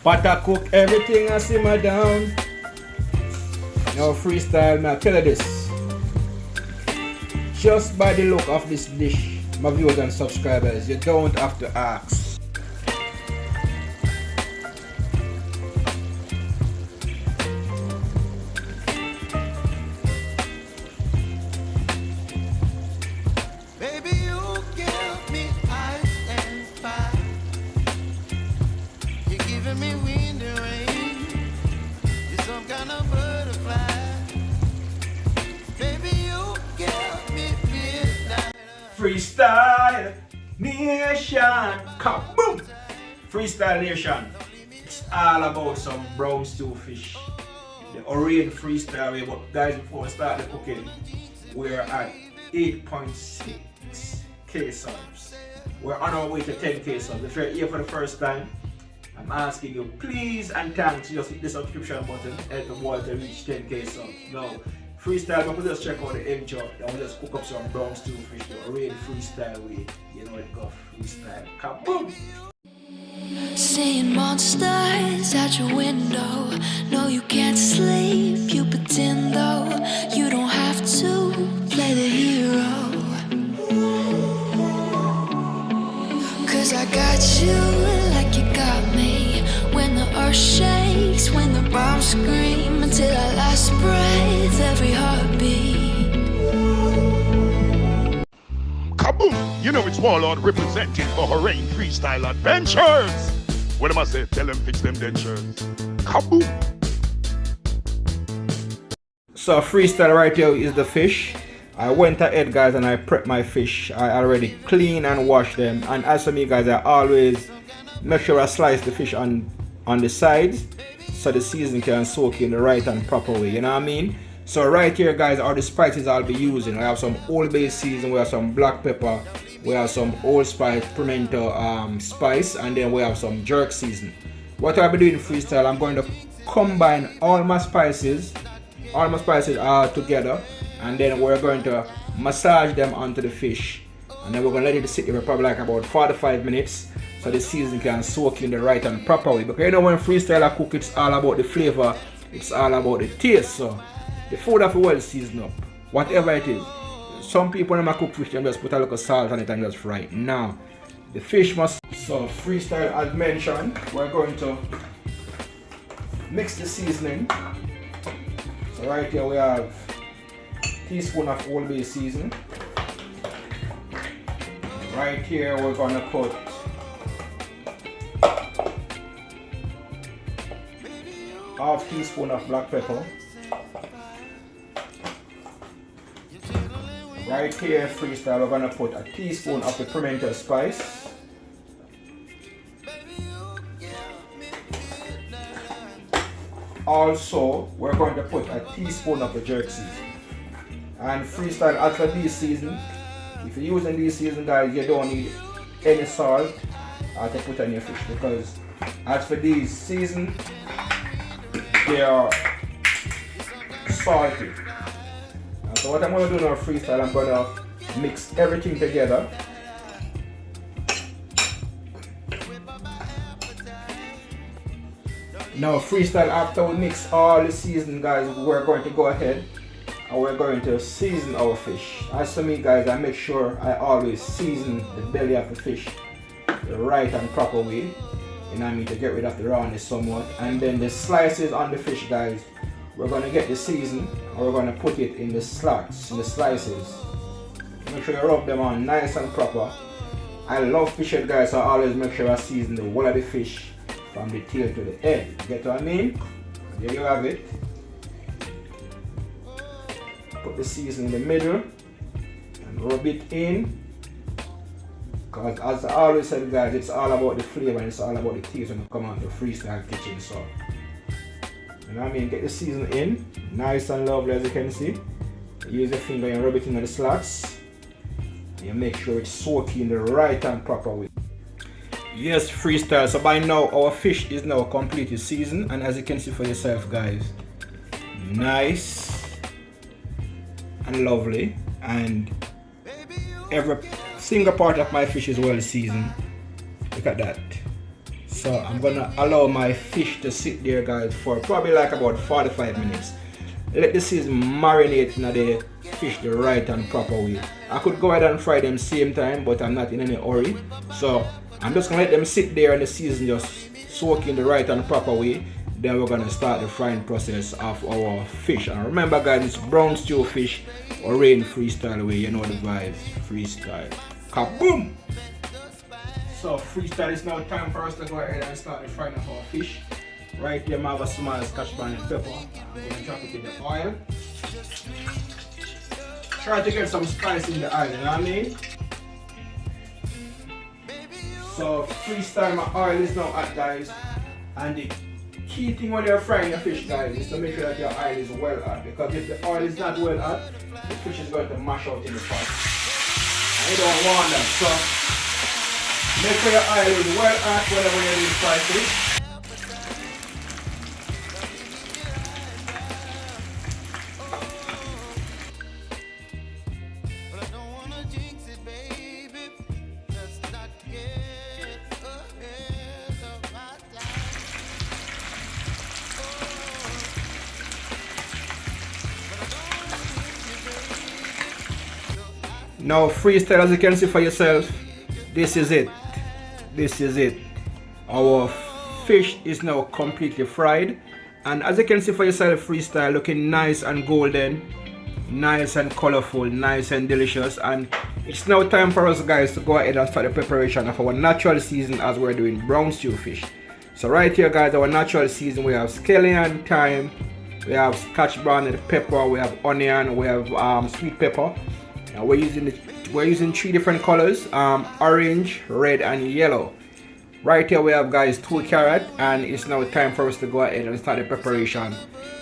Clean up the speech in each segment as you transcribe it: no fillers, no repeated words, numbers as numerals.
Pot I cook everything I simmer down. Now freestyle, man, I tell you this. Just by the look of this dish, my viewers and subscribers, you don't have to ask. Freestyle Nation, kaboom! Freestyle Nation. It's all about some brown stew fish. The Orion freestyle way, but guys, before we start the cooking, we're at 8.6k subs. We're on our way to 10k subs. If you're here for the first time, I'm asking you, please and thanks, just hit the subscription button, help the boy to reach 10k subs. Now, freestyle, but we just check out the egg chop, then we just cook up some brown stew fish, the Orion freestyle way. You know it go freestyle. Kaboom! Seeing monsters out your window. No, you can't sleep, you pretend though. You don't have to play the hero. Cause I got you like you got me. When the earth shakes, when the bombs scream, until our last breath, every heartbeat. Kaboom! You know it's Warlord representing for Rain Freestyle Adventures. What am I say? Tell them fix them dentures. Kaboom! So freestyle right here is the fish. I went ahead, guys, and I prepped my fish. I already clean and wash them. And as for me, guys, I always make sure I slice the fish on the sides so the seasoning can soak in the right and proper way. You know what I mean? So right here, guys, are the spices I'll be using. I have some Old Bay season, we have some black pepper, we have some Old Spice pimento spice, and then we have some jerk season. What I'll be doing in freestyle, I'm going to combine all my spices together, and then we're going to massage them onto the fish, and then we're going to let it sit there for probably like about 45 minutes so the seasoning can soak in the right and proper way. Because you know, when freestyle I cook, it's all about the flavor, it's all about the taste. So the food have to well season up, whatever it is. Some people when I cook fish, they just put a little salt on it and just fry it. Now the fish must. So freestyle, as mentioned, we're going to mix the seasoning. So right here we have a teaspoon of Old Bay seasoning. Right here we're going to put half teaspoon of black pepper. Right here, freestyle, we're going to put a teaspoon of the pimento spice. Also, we're going to put a teaspoon of the jerk season. And freestyle, as for this season, if you're using this season, guys, you don't need any salt to put on your fish, because as for these season, they are salty. So what I'm going to do now, freestyle, I'm going to mix everything together. Now freestyle, after we mix all the season, guys, we're going to go ahead and we're going to season our fish. As for me, guys, I make sure I always season the belly of the fish the right and proper way. You know what I mean, to get rid of the rawness somewhat. And then the slices on the fish, guys, we're going to get the season and we're going to put it in the slots, in the slices. Make sure you rub them on nice and proper. I love fish head, guys, so I always make sure I season the whole of the fish from the tail to the head. Get what I mean? There you have it. Put the season in the middle and rub it in. Because as I always said, guys, it's all about the flavor and it's all about the taste when you come out to freestyle kitchen. So, you know what I mean? Get the season in, nice and lovely, as you can see. Use your finger and rub it in the slots. You make sure it's soaking the right and proper way. Yes, freestyle. So by now our fish is now completely seasoned, and as you can see for yourself, guys, nice and lovely, and every single part of my fish is well seasoned. Look at that. So I'm gonna allow my fish to sit there, guys, for probably like about 45 minutes. Let the season marinate in the fish the right and proper way. I could go ahead and fry them same time, but I'm not in any hurry. So I'm just gonna let them sit there and the season just soak in the right and proper way. Then we're gonna start the frying process of our fish. And remember, guys, it's brown stew fish or rain freestyle way. You know the vibes. Freestyle. Kaboom! So freestyle is now time for us to go ahead and start the frying of our fish. Right here, I have a small scotch bonnet pepper. I'm going to chop it in the oil. Try to get some spice in the oil, you know what I mean? So freestyle, my oil is now hot, guys. And the key thing when you're frying your fish, guys, is to make sure that your oil is well hot. Because if the oil is not well hot, the fish is going to mash out in the pot. And you don't want that. So make sure your oil is well hot whenever you're doing fried fish. Now freestyle, as you can see for yourself, this is it. This is it. Our fish is now completely fried. And as you can see for yourself, freestyle looking nice and golden, nice and colorful, nice and delicious. And it's now time for us, guys, to go ahead and start the preparation of our natural season as we're doing brown stew fish. So right here, guys, our natural season, we have scallion, thyme, we have scotch bonnet pepper, we have onion, we have sweet pepper. And we're using 3 different colors, orange, red and yellow. Right here we have, guys, 2 carrots, and it's now time for us to go ahead and start the preparation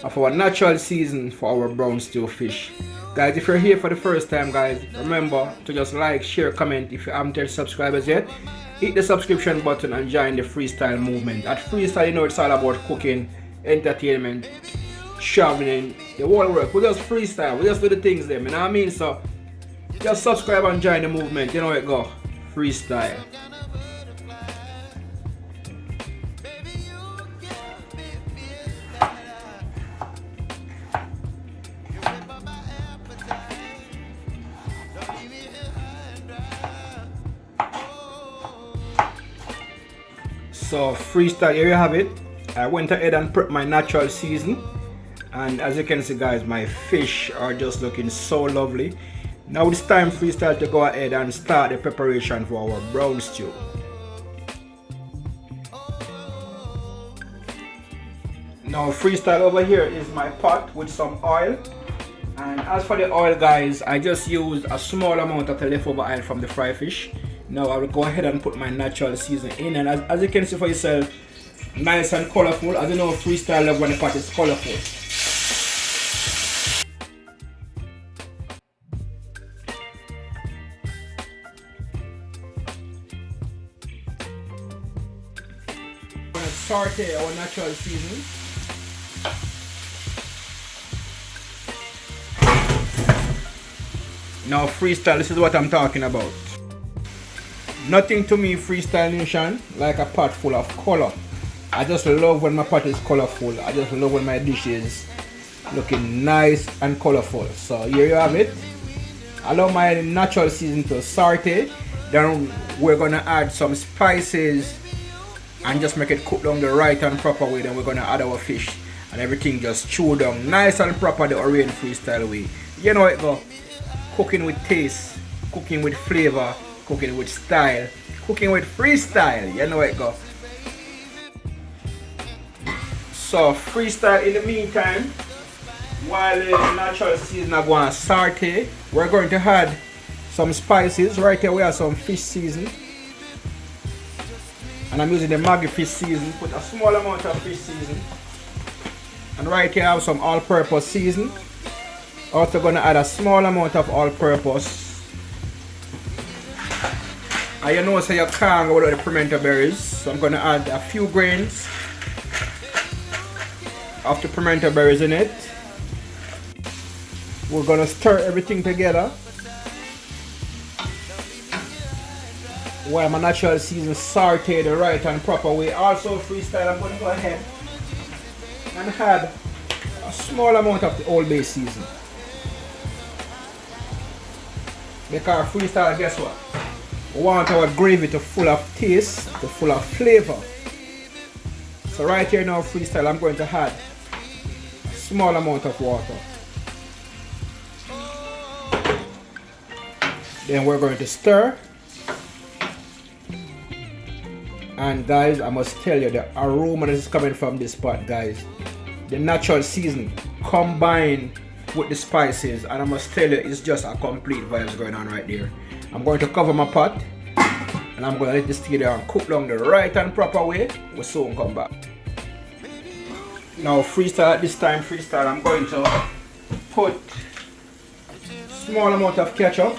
of our natural season for our brown stew fish. Guys, if you're here for the first time, guys, remember to just like, share, comment. If you haven't yet subscribers yet, hit the subscription button and join the freestyle movement. At freestyle, you know, it's all about cooking, entertainment, traveling, the whole work. We just freestyle, we just do the things there, you know what I mean? So just subscribe and join the movement, you know how it go. Freestyle. So freestyle, here you have it. I went ahead and prepped my natural season. And as you can see, guys, my fish are just looking so lovely. Now it's time, freestyle, to go ahead and start the preparation for our brown stew. Now freestyle, over here is my pot with some oil. And as for the oil, guys, I just used a small amount of the leftover oil from the fry fish. Now I will go ahead and put my natural season in, and as you can see for yourself, nice and colorful. As you know, freestyle love when the pot is colorful. Saute our natural seasoning. Now freestyle, this is what I'm talking about. Nothing to me, freestyle nation, like a pot full of color. I just love when my pot is colorful. I just love when my dish is looking nice and colorful. So here you have it. Allow my natural season to saute. Then we're gonna add some spices and just make it cook down the right and proper way. Then we're gonna add our fish and everything just chew down nice and proper the Orient freestyle way. You know it go. Cooking with taste, cooking with flavor, cooking with style, cooking with freestyle. You know it go. So freestyle, in the meantime, while the natural season are going to saute, we're going to add some spices. Right here we have some fish season. And I'm using the Maggi fish season. Put a small amount of fish season. And right here I have some all-purpose season. Also going to add a small amount of all-purpose. And you know, so you can't go without the pimento berries. So I'm going to add a few grains of the pimento berries in it. We're going to stir everything together. while my natural season sauteed the right and proper way. Also freestyle, I'm going to go ahead and add a small amount of the Old Bay season. Because freestyle, guess what? We want our gravy to full of taste, to full of flavor. So right here now freestyle, I'm going to add a small amount of water. Then we're going to stir. And guys, I must tell you, the aroma that is coming from this pot, guys, the natural seasoning combined with the spices, and I must tell you, it's just a complete vibes going on right there. I'm going to cover my pot and I'm going to let this stay there and cook down the right and proper way. We'll soon come back. Now freestyle, at this time freestyle, I'm going to put small amount of ketchup.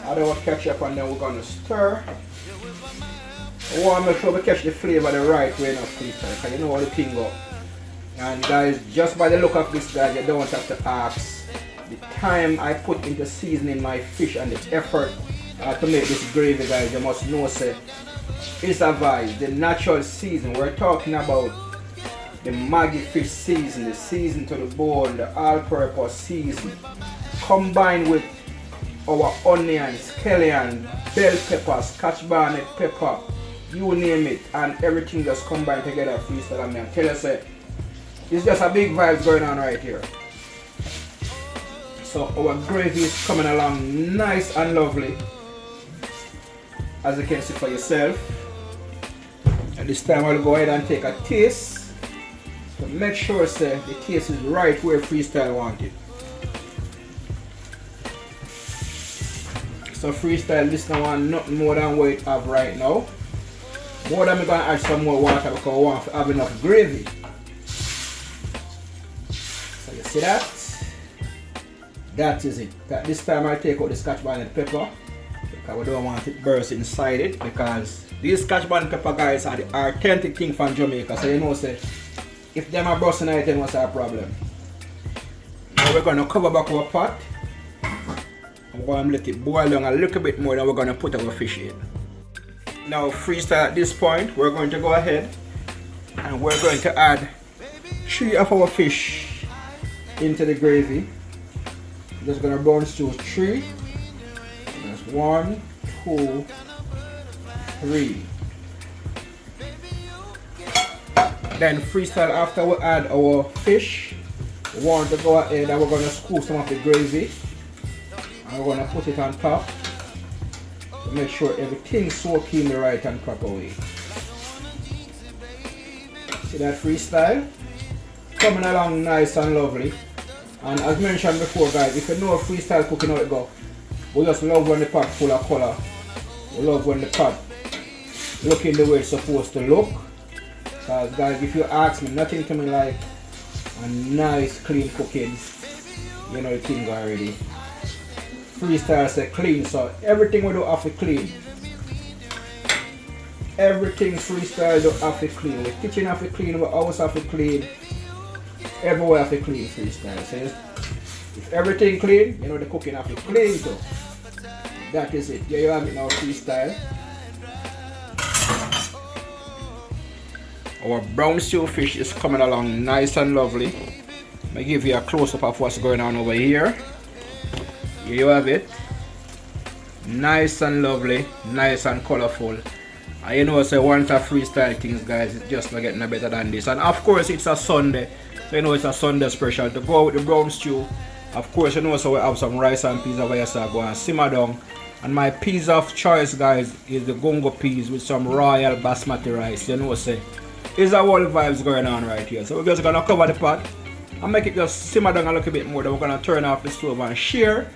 Add our ketchup and then we're going to stir. I want to make sure we catch the flavor the right way enough freestyle, because you know how the thing go. And guys, just by the look of this, guys, you don't have to ask the time I put into seasoning my fish and the effort to make this gravy, guys. You must know, say, it's a vibe. The natural season, we're talking about the Maggi fish season, the season to the bone, the all-purpose season, combined with our onions, scallion, bell pepper, scotch bonnet pepper, you name it, and everything just combined together freestyle. And I tell you, say, it's just a big vibes going on right here. So our gravy is coming along nice and lovely, as you can see for yourself. At this time I'll go ahead and take a taste to make sure, say, the taste is right where freestyle want it. So freestyle, this now want nothing more than what it have right now. More than I'm gonna add some more water because I want to have enough gravy. So you see that? That is it. At this time I take out the scotch bonnet pepper because we don't want it burst inside it, because these scotch bonnet pepper, guys, are the authentic thing from Jamaica. So you know, say, if them are bursting it, then what's our problem? Now we're gonna cover back our pot. I'm going to let it boil down a little bit more, then we're going to put our fish in. Now freestyle, at this point, we're going to go ahead and we're going to add 3 of our fish into the gravy. I'm just going to brown stew 3. That's 1, 2, 3. Then freestyle, after we add our fish, we want to go ahead and we're going to scoop some of the gravy. I'm going to put it on top to make sure everything's soaked in the right and proper way. See that freestyle? Coming along nice and lovely. And as mentioned before, guys, if you know freestyle cooking how it go, we just love when the pot full of color. We love when the pot looking the way it's supposed to look. Because guys, if you ask me, nothing to me like a nice clean cooking. You know the thing already. Freestyle say clean, so everything we do have to clean. Everything freestyle do have to clean. The kitchen have to clean, the house have to clean. Everywhere have to clean freestyle. So if everything clean, you know the cooking have to clean too. That is it. Here you have it now, freestyle. Our brown stew fish is coming along nice and lovely. I'll give you a close-up of what's going on over here. Here you have it. Nice and lovely, nice and colorful. And you know, so once a freestyle things, guys, it's just not getting better than this. And of course it's a Sunday, so you know it's a Sunday special. To go with the brown stew, of course you know, so we have some rice and peas over here, so I go and simmer down. And my peas of choice, guys, is the gongo peas with some royal basmati rice. You know, say, it's a whole vibes going on right here. So we're just gonna cover the pot and make it just simmer down a little bit more. Then we're gonna turn off the stove and share.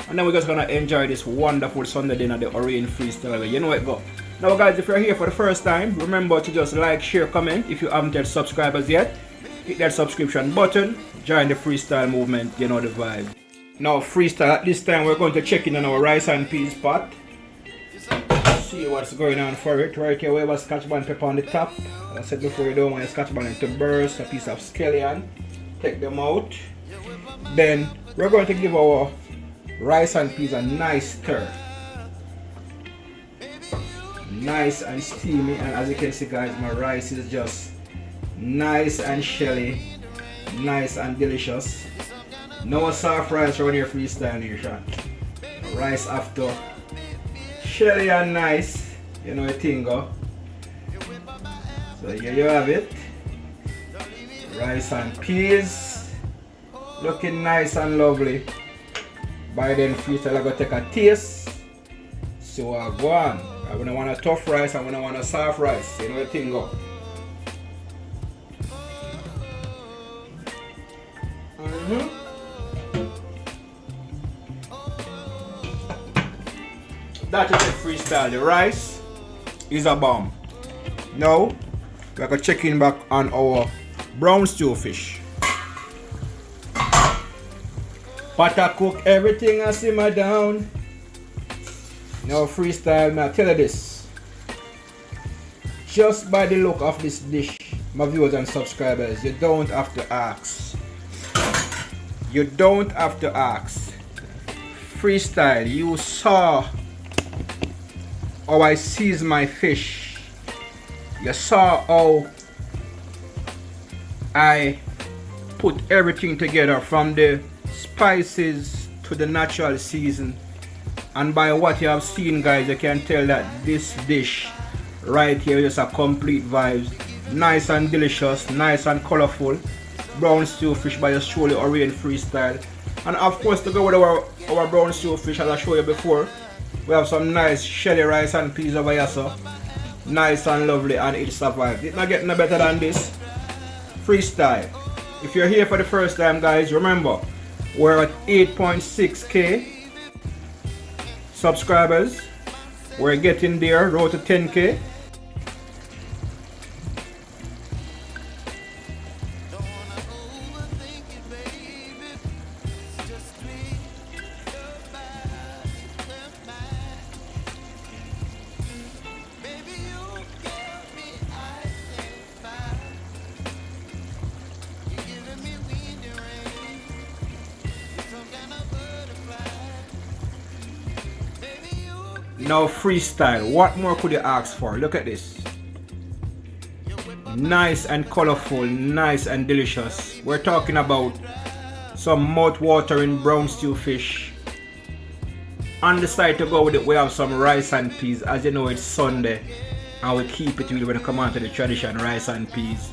And then we're just gonna enjoy this wonderful Sunday dinner, the Orange Freestyle. You know it go. Now guys, if you're here for the first time, remember to just like, share, comment. If you haven't yet subscribed as yet, hit that subscription button. Join the freestyle movement, you know the vibe. Now freestyle, at this time we're going to check in on our rice and peas pot. See what's going on for it. Right here we have a scotch bonnet pepper on the top. As I said before, you don't want your scotch bonnet to burst. A piece of scallion. Take them out. Then we're going to give our rice and peas a nice stir. Nice and steamy, and as you can see guys, my rice is just nice and shelly, nice and delicious. No soft rice around your freestyle nation. Rice after shelly and nice, you know the thing go. So here you have it. Rice and peas, looking nice and lovely. By then freestyle I go take a taste. So I go on. I don't want a tough rice, I don't want a soft rice, you know the thing go. That is the freestyle. The rice is a bomb. Now we're gonna check in back on our brown stew fish. Butter cook everything and simmer down. Now freestyle, man, I tell you this. Just by the look of this dish, my viewers and subscribers, you don't have to ask. You don't have to ask. Freestyle, you saw how I season my fish. You saw how I put everything together from the spices to the natural season. And by what you have seen guys, you can tell that this dish right here is a complete vibes. Nice and delicious, nice and colorful. Brown stew fish by your surely Orient freestyle. And of course to go with our brown stew fish, as I showed you before, we have some nice shelly rice and peas over here, so nice and lovely, and it survived. It's not getting no better than this. Freestyle. If you're here for the first time guys, remember we're at 8.6k subscribers. We're getting there, road to 10k. Now freestyle, what more could you ask for? Look at this. Nice and colorful, nice and delicious. We're talking about some mouth-watering brown stew fish. On the side to go with it, we have some rice and peas. As you know, it's Sunday and we keep it really when it comes on to the tradition, rice and peas.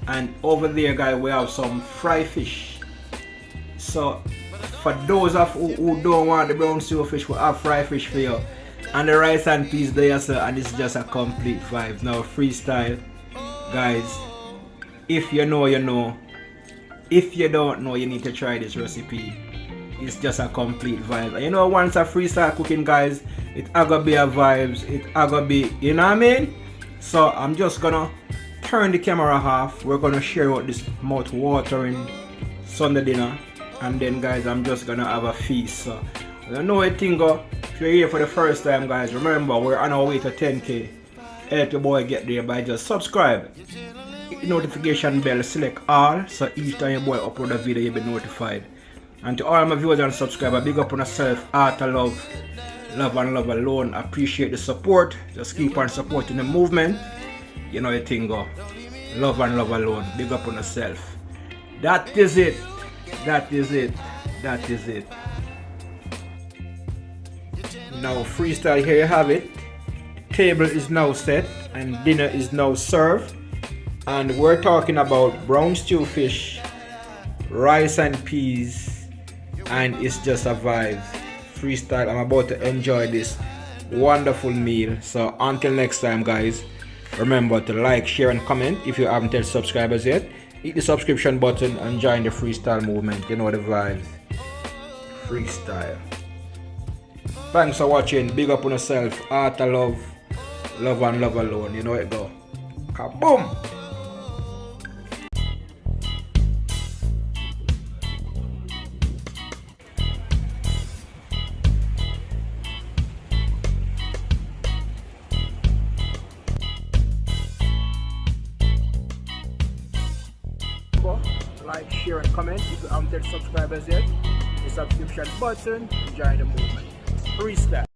And over there guys, we have some fried fish. So for those of who don't want the brown stew fish, we have fried fish for you. And the rice and peas there, sir, and it's just a complete vibe. Now freestyle guys, if you know, you know. If you don't know, you need to try this recipe. It's just a complete vibe. And you know, once a freestyle cooking guys, it gonna be a vibes, it gonna be, you know what I mean? So I'm just gonna turn the camera off. We're gonna share out this mouth watering Sunday dinner, and then guys I'm just gonna have a feast. So you know a thing go. If you're here for the first time guys, remember we're on our way to 10k. Help your boy get there by just subscribe, hit the notification bell, select all, so each time your boy upload a video you'll be notified. And to all my viewers and subscribers, big up on yourself, art of love, love and love alone. Appreciate the support, just keep on supporting the movement. You know the thing go, love and love alone, big up on yourself. That is it, that is it, that is it. Now freestyle, here you have it. Table is now set and dinner is now served, and we're talking about brown stew fish, rice and peas, and it's just a vibe. Freestyle, I'm about to enjoy this wonderful meal. So until next time guys, remember to like, share and comment. If you haven't touched subscribers yet, hit the subscription button and join the freestyle movement. You know the vibes. Freestyle. Thanks for watching. Big up on yourself. Art of love. Love and love alone. You know it go. Kaboom! Like, share and comment. If you haven't yet subscribed as yet, the subscription button, join the movement. Freestyle.